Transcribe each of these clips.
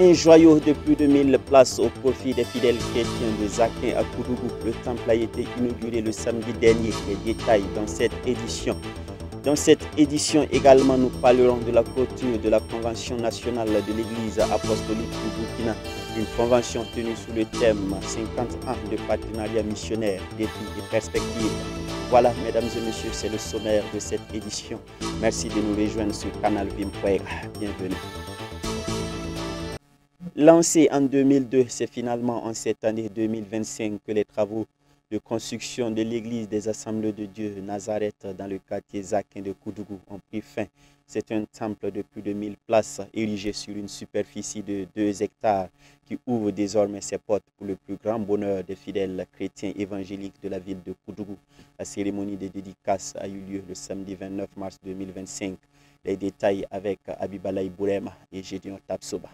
Un joyau de plus de 1000 places au profit des fidèles chrétiens de Zakin à Koudougou. Le temple a été inauguré le samedi dernier. Les détails dans cette édition. Dans cette édition également, nous parlerons de la clôture de la Convention nationale de l'Église apostolique du Burkina. Une convention tenue sous le thème 50 ans de partenariat missionnaire, défis et perspectives. Voilà, mesdames et messieurs, c'est le sommaire de cette édition. Merci de nous rejoindre sur Canal Vim.eg. Bienvenue. Lancé en 2002, c'est finalement en cette année 2025 que les travaux de construction de l'église des Assemblées de Dieu Nazareth dans le quartier Zakin de Koudougou ont pris fin. C'est un temple de plus de 1000 places érigé sur une superficie de 2 hectares qui ouvre désormais ses portes pour le plus grand bonheur des fidèles chrétiens évangéliques de la ville de Koudougou. La cérémonie de dédicace a eu lieu le samedi 29 mars 2025. Les détails avec Abibalaï Bourema et Gédion Tapsoba.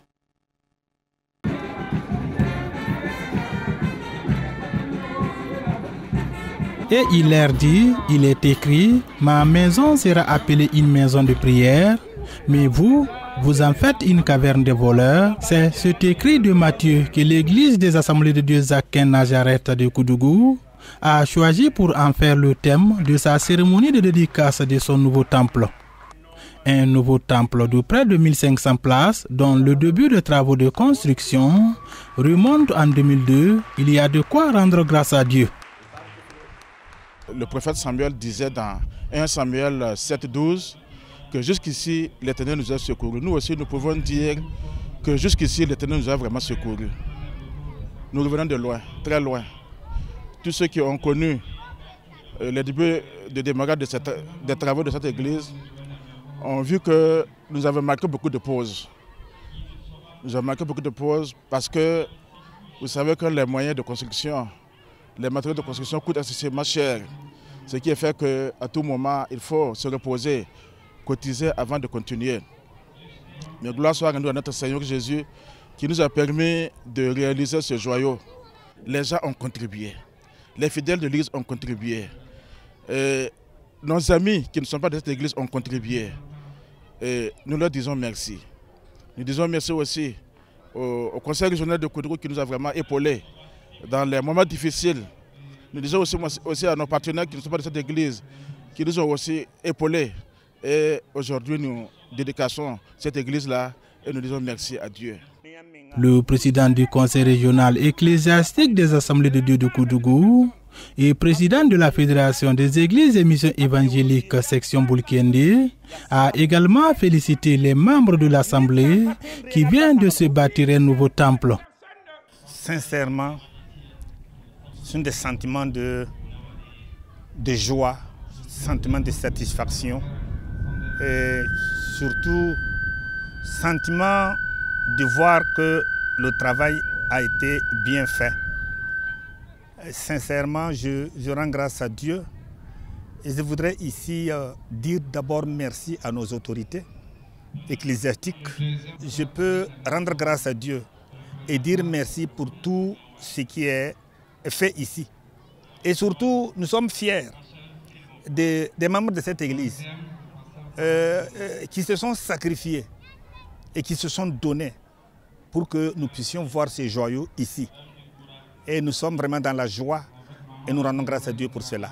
Et il leur dit, il est écrit, ma maison sera appelée une maison de prière, mais vous en faites une caverne de voleurs. C'est cet écrit de Matthieu que l'église des Assemblées de Dieu Zakin Nazareth de Koudougou a choisi pour en faire le thème de sa cérémonie de dédicace de son nouveau temple. Un nouveau temple de près de 1500 places, dont le début de travaux de construction remonte en 2002. Il y a de quoi rendre grâce à Dieu. Le prophète Samuel disait dans 1 Samuel 7,12 que jusqu'ici l'Éternel nous a secourus. Nous aussi nous pouvons dire que jusqu'ici l'Éternel nous a vraiment secourus. Nous revenons de loin, très loin. Tous ceux qui ont connu le début de démarrage des travaux de cette église ont vu que nous avons marqué beaucoup de pauses. Nous avons marqué beaucoup de pauses parce que vous savez que les moyens de construction, les matériaux de construction coûtent excessivement cher. Ce qui est fait qu'à tout moment, il faut se reposer, cotiser avant de continuer. Mais gloire soit rendue à notre Seigneur Jésus qui nous a permis de réaliser ce joyau. Les gens ont contribué. Les fidèles de l'Église ont contribué. Nos amis qui ne sont pas de cette Église ont contribué. Et nous leur disons merci. Nous disons merci aussi au Conseil régional de Koudougou qui nous a vraiment épaulés dans les moments difficiles. Nous disons aussi à nos partenaires qui ne sont pas de cette église, qui nous ont aussi épaulés. Et aujourd'hui, nous dédicassons cette église-là et nous disons merci à Dieu. Le président du conseil régional ecclésiastique des Assemblées de Dieu de Koudougou et président de la Fédération des églises et missions évangéliques section Boulkende a également félicité les membres de l'Assemblée qui viennent de se bâtir un nouveau temple. Sincèrement, ce sont des sentiments de joie, sentiments de satisfaction et surtout sentiment de voir que le travail a été bien fait. Sincèrement, je rends grâce à Dieu et je voudrais ici dire d'abord merci à nos autorités ecclésiastiques. Je peux rendre grâce à Dieu et dire merci pour tout ce qui est fait ici. Et surtout, nous sommes fiers des membres de cette église qui se sont sacrifiés et qui se sont donnés pour que nous puissions voir ces joyaux ici. Et nous sommes vraiment dans la joie et nous rendons grâce à Dieu pour cela.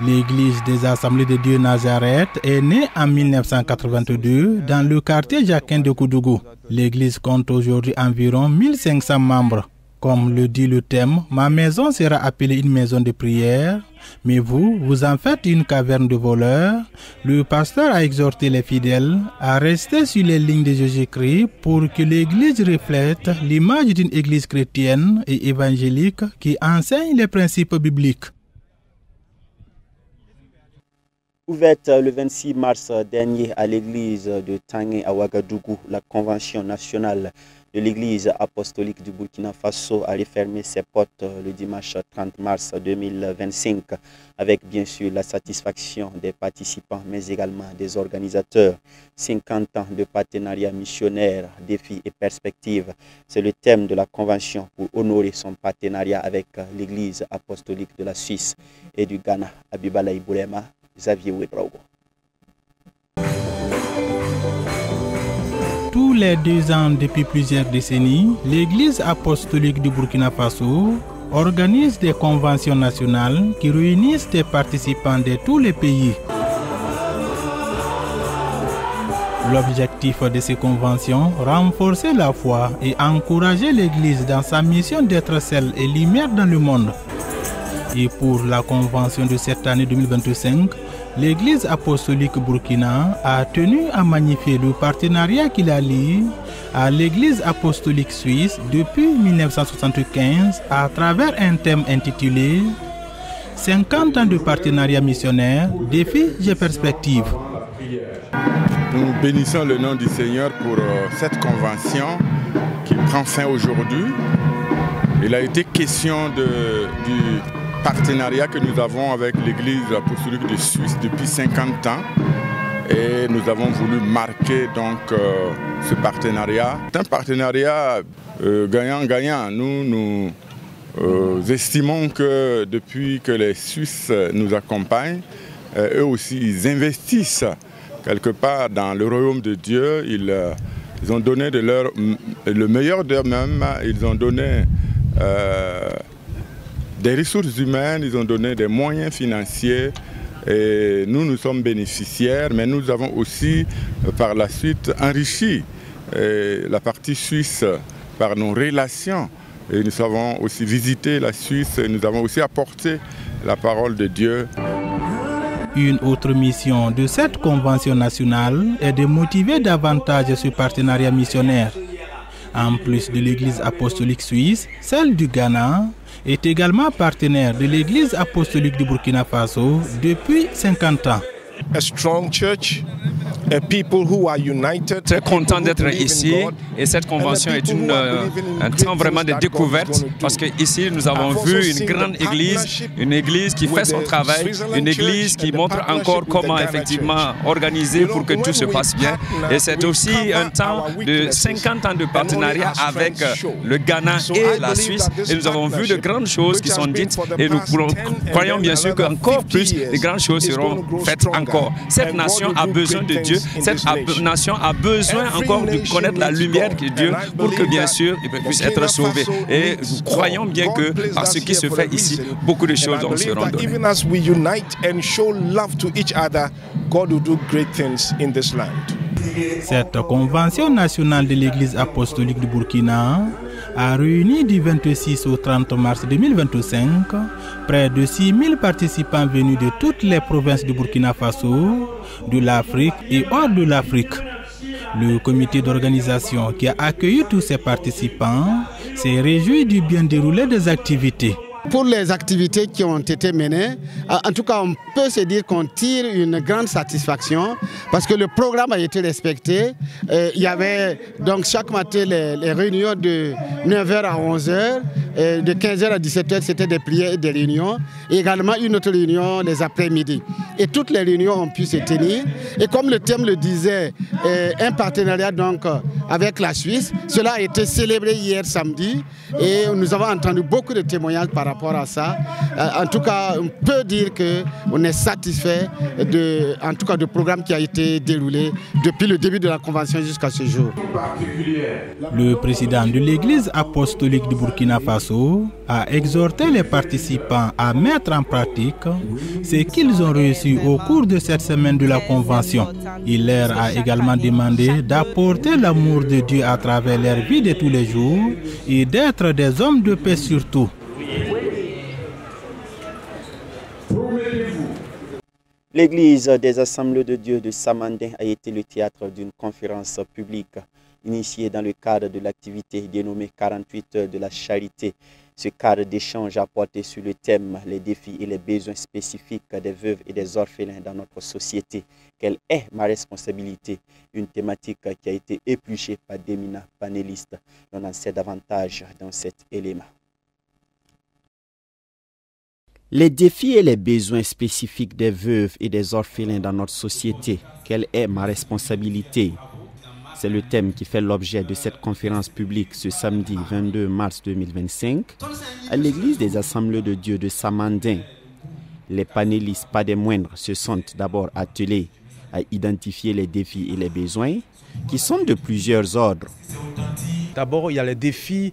L'église des Assemblées de Dieu Nazareth est née en 1982 dans le quartier Zakin de Koudougou. L'église compte aujourd'hui environ 1500 membres. Comme le dit le thème, ma maison sera appelée une maison de prière, mais vous en faites une caverne de voleurs. Le pasteur a exhorté les fidèles à rester sur les lignes de Jésus-Christ pour que l'église reflète l'image d'une église chrétienne et évangélique qui enseigne les principes bibliques. Ouverte le 26 mars dernier à l'église de Tangé à Ouagadougou, la Convention nationale de l'église apostolique du Burkina Faso a refermé ses portes le dimanche 30 mars 2025 avec bien sûr la satisfaction des participants mais également des organisateurs. 50 ans de partenariat missionnaire, défis et perspectives, c'est le thème de la convention pour honorer son partenariat avec l'église apostolique de la Suisse et du Ghana. Abibalaï Bourema, Xavier Ouedraogo. les 2 ans depuis plusieurs décennies, l'Église apostolique du Burkina Faso organise des conventions nationales qui réunissent des participants de tous les pays. L'objectif de ces conventions, renforcer la foi et encourager l'Église dans sa mission d'être sel et lumière dans le monde. Et pour la convention de cette année 2025, l'Église apostolique Burkina a tenu à magnifier le partenariat qu'il a lié à l'Église apostolique suisse depuis 1975 à travers un thème intitulé « 50 ans de partenariat missionnaire, défis et perspectives ». Nous bénissons le nom du Seigneur pour cette convention qui prend fin aujourd'hui. Il a été question du partenariat que nous avons avec l'Église apostolique de Suisse depuis 50 ans. Et nous avons voulu marquer donc ce partenariat. C'est un partenariat gagnant-gagnant. Nous estimons que depuis que les Suisses nous accompagnent, eux aussi ils investissent quelque part dans le royaume de Dieu. Ils ont donné le meilleur d'eux-mêmes. Ils ont donné des ressources humaines, ils ont donné des moyens financiers. Et nous sommes bénéficiaires, mais nous avons aussi par la suite enrichi la partie suisse par nos relations. Et nous avons aussi visité la Suisse et nous avons aussi apporté la parole de Dieu. Une autre mission de cette convention nationale est de motiver davantage ce partenariat missionnaire. En plus de l'Église apostolique suisse, celle du Ghana est également partenaire de l'Église apostolique du Burkina Faso depuis 50 ans. A strong church, a people who are united. Très content d'être ici et cette convention est un temps vraiment de découverte parce qu'ici nous avons vu une grande église, une église qui fait son travail, une église qui montre encore comment effectivement organiser pour que tout se passe bien. Et c'est aussi un temps de 50 ans de partenariat avec le Ghana et la Suisse et nous avons vu de grandes choses qui sont dites et nous croyons bien sûr qu'encore plus de grandes choses seront faites encore. Cette nation a besoin de Dieu, cette nation a besoin encore de connaître la lumière de Dieu pour que bien sûr il puisse être sauvé. Et nous croyons bien que par ce qui se fait ici, beaucoup de choses seront données. Even as we unite and show love to each other, God will do great things in this land. Cette convention nationale de l'Église apostolique du Burkina a réuni du 26 au 30 mars 2025 près de 6000 participants venus de toutes les provinces du Burkina Faso, de l'Afrique et hors de l'Afrique. Le comité d'organisation qui a accueilli tous ces participants s'est réjoui du bien déroulé des activités. Pour les activités qui ont été menées, en tout cas on peut se dire qu'on tire une grande satisfaction parce que le programme a été respecté. Il y avait donc chaque matin les réunions de 9h à 11h, de 15h à 17h c'était des prières et des réunions, et également une autre réunion les après-midi. Et toutes les réunions ont pu se tenir. Et comme le thème le disait, un partenariat donc avec la Suisse, cela a été célébré hier samedi et nous avons entendu beaucoup de témoignages par rapport à ça. En tout cas, on peut dire qu'on est satisfait en tout cas, du programme qui a été déroulé depuis le début de la convention jusqu'à ce jour. Le président de l'Église apostolique du Burkina Faso a exhorté les participants à mettre en pratique ce qu'ils ont reçu au cours de cette semaine de la convention. Il leur a également demandé d'apporter l'amour de Dieu à travers leur vie de tous les jours et d'être des hommes de paix surtout. L'église des Assemblées de Dieu de Samandin a été le théâtre d'une conférence publique initiée dans le cadre de l'activité dénommée 48 heures de la charité. Ce cadre d'échange a porté sur le thème les défis et les besoins spécifiques des veuves et des orphelins dans notre société. Quelle est ma responsabilité? Une thématique qui a été épluchée par d'éminents panélistes. On en sait davantage dans cet élément. Les défis et les besoins spécifiques des veuves et des orphelins dans notre société. Quelle est ma responsabilité? C'est le thème qui fait l'objet de cette conférence publique ce samedi 22 mars 2025 à l'église des Assemblées de Dieu de Samandin. Les panélistes, pas des moindres, se sont d'abord attelés à identifier les défis et les besoins qui sont de plusieurs ordres. D'abord, il y a les défis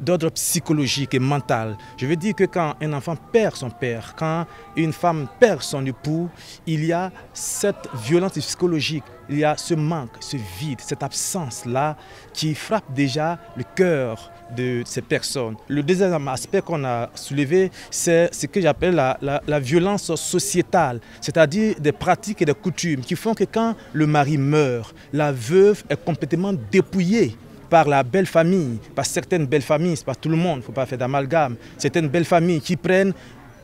d'ordre psychologique et mental. Je veux dire que quand un enfant perd son père, quand une femme perd son époux, il y a cette violence psychologique, il y a ce manque, ce vide, cette absence-là qui frappe déjà le cœur de ces personnes. Le deuxième aspect qu'on a soulevé, c'est ce que j'appelle la violence sociétale, c'est-à-dire des pratiques et des coutumes qui font que quand le mari meurt, la veuve est complètement dépouillée par la belle famille, par certaines belles familles, c'est pas tout le monde, il ne faut pas faire d'amalgame, certaines belles familles qui prennent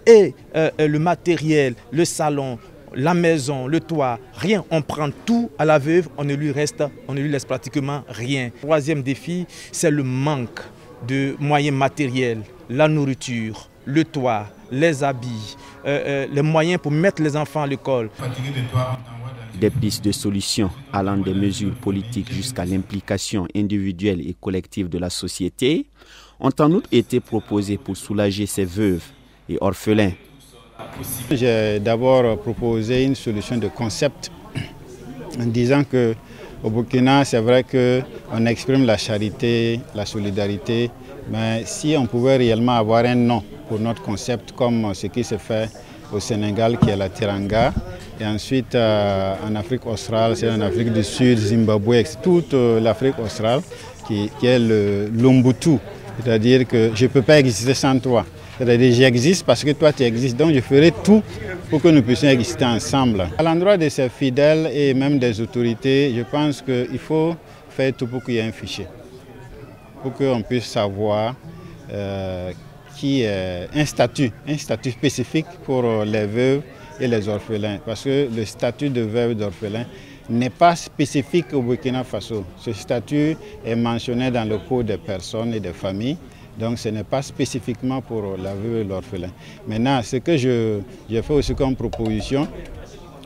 le matériel, le salon, la maison, le toit, rien, on prend tout à la veuve, on ne lui laisse pratiquement rien. Troisième défi, c'est le manque de moyens matériels, la nourriture, le toit, les habits, les moyens pour mettre les enfants à l'école. Des pistes de solutions allant des mesures politiques jusqu'à l'implication individuelle et collective de la société ont en outre été proposées pour soulager ces veuves et orphelins. J'ai d'abord proposé une solution de concept en disant qu'au Burkina, c'est vrai qu'on exprime la charité, la solidarité, mais si on pouvait réellement avoir un nom pour notre concept comme ce qui se fait au Sénégal qui est la Teranga, et ensuite en Afrique australe, c'est en Afrique du Sud, Zimbabwe, toute l'Afrique australe qui est l'Umbutu, c'est-à-dire que je ne peux pas exister sans toi. C'est-à-dire que j'existe parce que toi tu existes, donc je ferai tout pour que nous puissions exister ensemble. À l'endroit de ces fidèles et même des autorités, je pense qu'il faut faire tout pour qu'il y ait un fichier, pour qu'on puisse savoir un statut spécifique pour les veuves et les orphelins, parce que le statut de veuve et d'orphelin n'est pas spécifique au Burkina Faso. Ce statut est mentionné dans le code des personnes et des familles, donc ce n'est pas spécifiquement pour la veuve et l'orphelin. Maintenant, ce que j'ai fait aussi comme proposition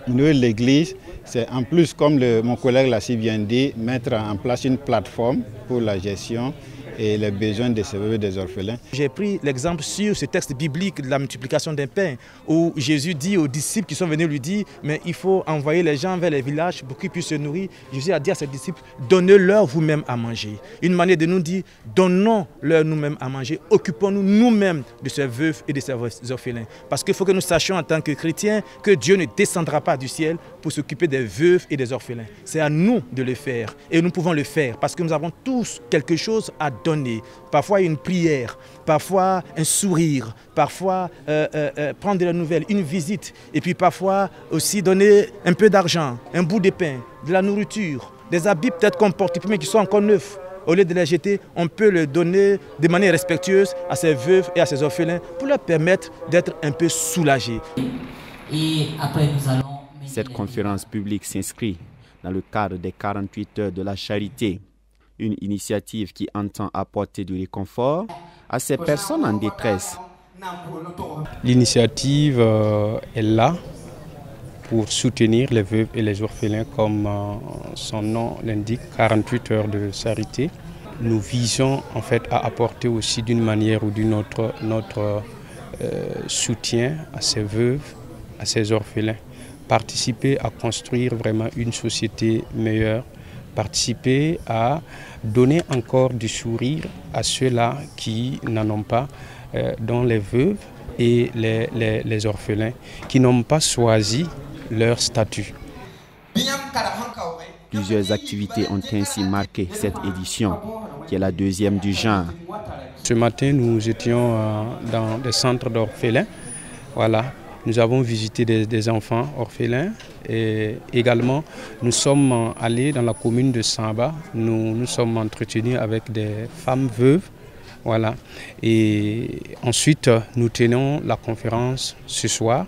au niveau de l'Église, c'est en plus, comme mon collègue l'a si bien dit, mettre en place une plateforme pour la gestion et les besoins des veuves et des orphelins. J'ai pris l'exemple sur ce texte biblique de la multiplication d'un pain, où Jésus dit aux disciples qui sont venus lui dire, mais il faut envoyer les gens vers les villages pour qu'ils puissent se nourrir. Jésus a dit à ses disciples, donnez-leur vous-même à manger. Une manière de nous dire, donnons-leur nous-mêmes à manger, occupons-nous nous-mêmes de ces veuves et de ces orphelins. Parce qu'il faut que nous sachions en tant que chrétiens que Dieu ne descendra pas du ciel pour s'occuper des veuves et des orphelins. C'est à nous de le faire et nous pouvons le faire parce que nous avons tous quelque chose à donner. Parfois une prière, parfois un sourire, parfois prendre de la nouvelle, une visite, et puis parfois aussi donner un peu d'argent, un bout de pain, de la nourriture, des habits peut-être qu'on porte mais qui sont encore neufs. Au lieu de les jeter, on peut les donner de manière respectueuse à ces veuves et à ces orphelins pour leur permettre d'être un peu soulagés. Et après, nous allons... Cette conférence publique s'inscrit dans le cadre des 48 heures de la charité, une initiative qui entend apporter du réconfort à ces personnes en détresse. L'initiative est là pour soutenir les veuves et les orphelins, comme son nom l'indique, 48 heures de charité. Nous visons en fait à apporter aussi d'une manière ou d'une autre notre soutien à ces veuves, à ces orphelins, participer à construire vraiment une société meilleure, participer à donner encore du sourire à ceux-là qui n'en ont pas, dont les veuves et les orphelins, qui n'ont pas choisi leur statut. Plusieurs activités ont ainsi marqué cette édition, qui est la deuxième du genre. Ce matin, nous étions dans des centres d'orphelins. Voilà. Nous avons visité des enfants orphelins et également nous sommes allés dans la commune de Samba. Nous sommes entretenus avec des femmes veuves. Voilà. Et ensuite, nous tenons la conférence ce soir.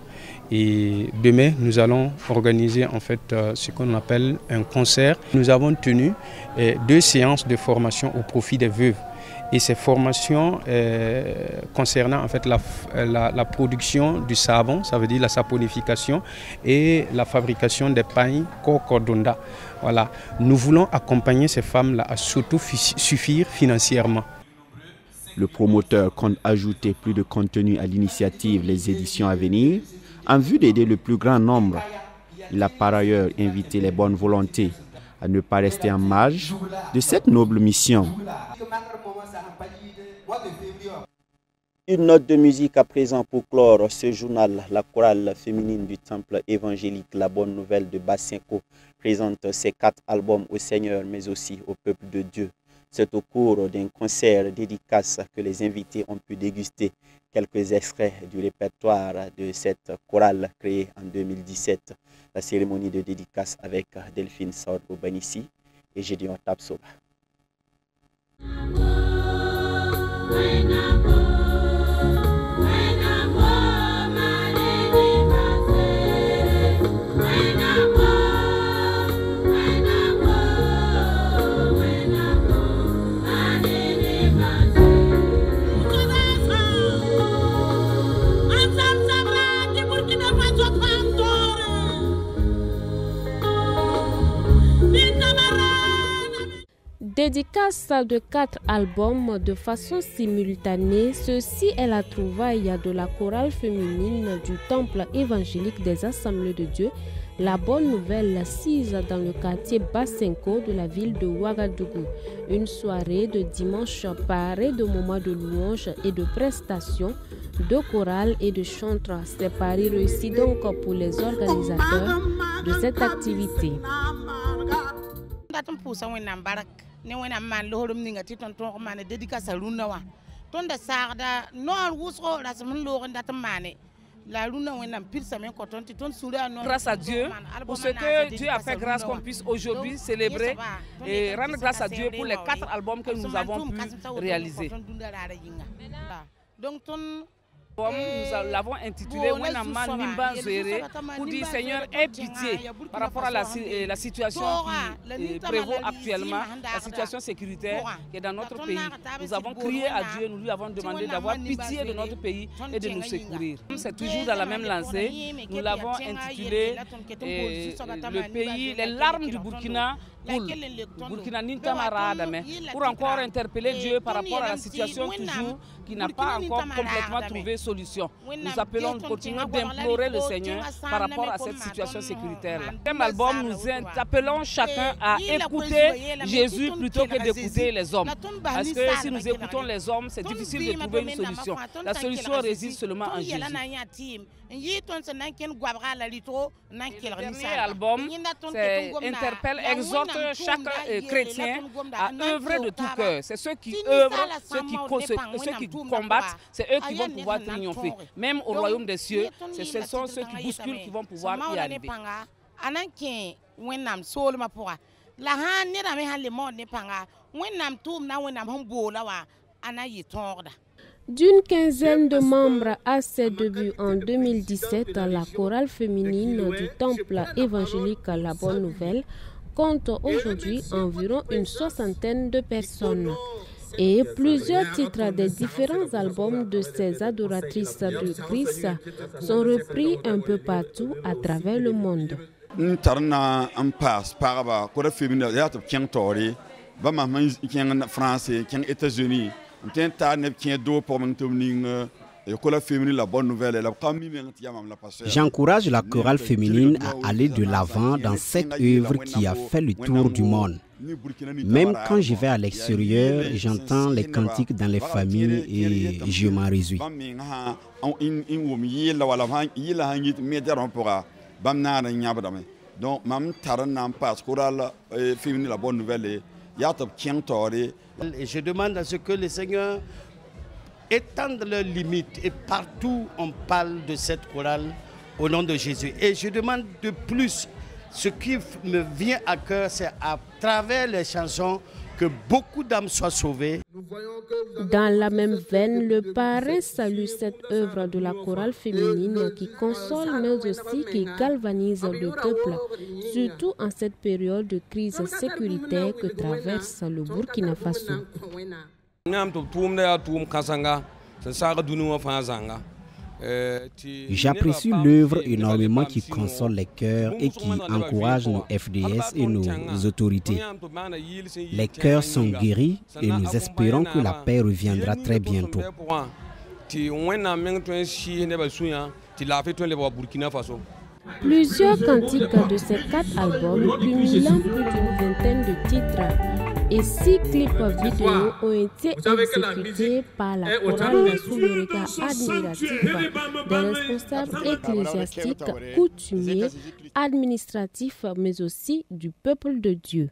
Et demain, nous allons organiser en fait ce qu'on appelle un concert. Nous avons tenu 2 séances de formation au profit des veuves. Et ces formations concernant en fait la production du savon, ça veut dire la saponification, et la fabrication des pains Kokodonda. Voilà. Nous voulons accompagner ces femmes-là à s'autosuffire financièrement. Le promoteur compte ajouter plus de contenu à l'initiative Les éditions à venir en vue d'aider le plus grand nombre. Il a par ailleurs invité les bonnes volontés à ne pas rester en marge de cette noble mission. Une note de musique à présent pour clore ce journal. La chorale féminine du temple évangélique La Bonne Nouvelle de Bassinco présente ses 4 albums au Seigneur mais aussi au peuple de Dieu. C'est au cours d'un concert dédicace que les invités ont pu déguster quelques extraits du répertoire de cette chorale créée en 2017. La cérémonie de dédicace avec Delphine Saud-Bobanissi et Gédéon Tapsoba. Dédicace de 4 albums de façon simultanée, ceci est la trouvaille de la chorale féminine du temple évangélique des Assemblées de Dieu, La Bonne Nouvelle, assise dans le quartier Bassinco de la ville de Ouagadougou. Une soirée de dimanche parée de moments de louange et de prestations, de chorale et de chantres. C'est pari réussi donc pour les organisateurs de cette activité. Ne wena man loholum ninga ti ton ton man dédicace luna wa ton da sarda non wusro la semun lo ndat mané la luna wena pirsa men ko ton ti ton soura non. Grâce à Dieu pour ce que Dieu a fait grâce qu'on puisse aujourd'hui célébrer et rendre grâce à Dieu pour les 4 albums que nous avons pu réaliser. Donc ton nous l'avons intitulé Wenaman Nimba Zere pour dire Seigneur aie pitié par rapport à la situation qui prévaut actuellement, la situation sécuritaire qui est dans notre pays. Nous avons crié à Dieu, nous lui avons demandé d'avoir pitié de notre pays et de nous secourir. C'est toujours dans la même lancée, nous l'avons intitulé le pays, les larmes du Burkina Burkina Nintamarada, pour encore interpeller Dieu par rapport à la situation toujours qui n'a pas encore complètement trouvé solution. Nous appelons, nous continuons d'implorer le Seigneur par rapport à cette situation sécuritaire. Dans cet album, nous appelons chacun à écouter Jésus plutôt que d'écouter les hommes. Parce que si nous écoutons les hommes, c'est difficile de trouver une solution. La solution réside seulement en Jésus. Le premier album interpelle, exhorte chaque chrétien à œuvrer de tout cœur. C'est ceux qui œuvrent, ceux qui combattent, c'est eux qui vont pouvoir triompher. Même au royaume des cieux, ce sont ceux qui bousculent qui vont pouvoir y arriver. D'une quinzaine de membres à ses débuts en 2017, la chorale féminine du temple évangélique La Bonne Nouvelle compte aujourd'hui environ une 60aine de personnes. Et plusieurs titres des différents albums de ces adoratrices de Christ sont repris un peu partout à travers le monde. J'encourage la chorale féminine à aller de l'avant dans cette œuvre qui a fait le tour du monde. Même quand je vais à l'extérieur, j'entends les cantiques dans les familles et je m'en réjouis. Et je demande à ce que le Seigneur étende leurs limites et partout on parle de cette chorale au nom de Jésus. Et je demande de plus, ce qui me vient à cœur, c'est à travers les chansons que beaucoup d'âmes soient sauvées. Dans la même veine, le parrain salue cette œuvre de la chorale féminine qui console mais aussi qui galvanise le peuple, surtout en cette période de crise sécuritaire que traverse le Burkina Faso. J'apprécie l'œuvre énormément qui console les cœurs et qui encourage nos FDS et nos autorités. Les cœurs sont guéris et nous espérons que la paix reviendra très bientôt. Plusieurs cantiques de ces 4 albums, cumulant plus d'une vingtaine de titres, et 6 clips vidéo ont été exécutés par la chorale sous le regard admiratif des responsables ecclésiastiques, coutumiers, administratifs, mais aussi du peuple de Dieu.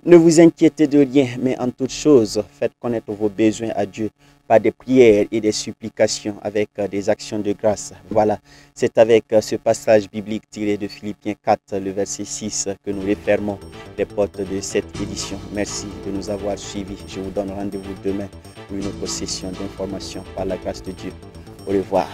Ne vous inquiétez de rien, mais en toute chose, faites connaître vos besoins à Dieu par des prières et des supplications avec des actions de grâce. Voilà, c'est avec ce passage biblique tiré de Philippiens 4, le verset 6, que nous refermons les portes de cette édition. Merci de nous avoir suivis. Je vous donne rendez-vous demain pour une autre session d'information par la grâce de Dieu. Au revoir.